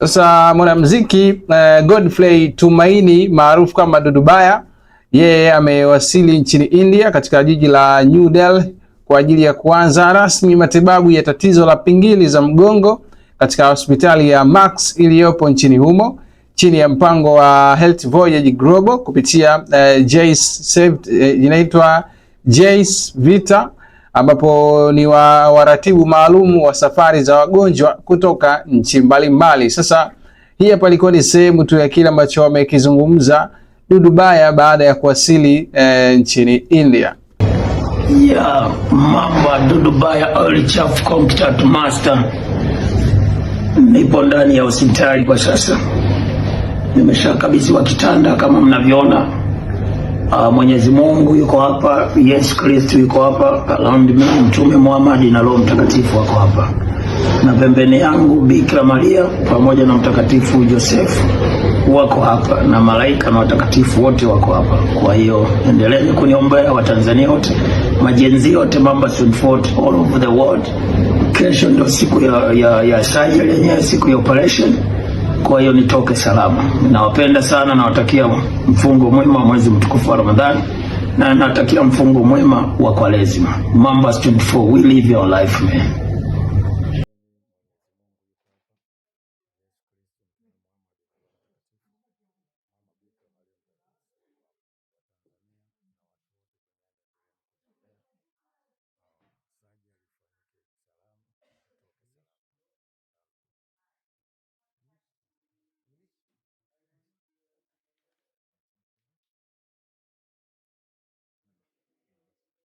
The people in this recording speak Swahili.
Sasa mwanamuziki Godfrey Tumaini maarufu kama Dudu Baya, yeye amewasili nchini India katika jiji la New Delhi kwa ajili ya kuanza rasmi matibabu ya tatizo la pingili za mgongo katika hospitali ya Max iliyopo nchini humo chini ya mpango wa Health Voyage Global kupitia inaitwa Jace Vita, ambapo ni waratibu maalum wa safari za wagonjwa kutoka nchi mbalimbali. Sasa hii hapa ilikuwa ni sehemu tu ya kile ambacho wamekizungumza Dudu Baya baada ya kuwasili nchini India. Mamba Dudu Baya Oil Chafu Contact Master. Nipo ndani ya hospitali kwa sasa. Nimeshakabidhiwa kitanda kama mnavyoona. Mwenyezi Mungu yuko hapa, Yesu Kristo yuko hapa, around me Mtume Muhammad na Roho Mtakatifu wako hapa. Na pembeni yangu Bikira Maria pamoja na Mtakatifu Joseph wako hapa, na malaika na watakatifu wote wako hapa. Kwa hiyo endeleeni kuniombea Watanzania wote, majenzi wote, Mamba 24 all over the world. Kesho ndio siku ya surgery yenyewe, siku ya operation. Kwa hiyo nitoke salama. Nawapenda sana, nawatakia mfungo mwema wa mwezi mtukufu wa Ramadhani, na natakia mfungo mwema wa Kwaresima. Mamba 24, we live your life man.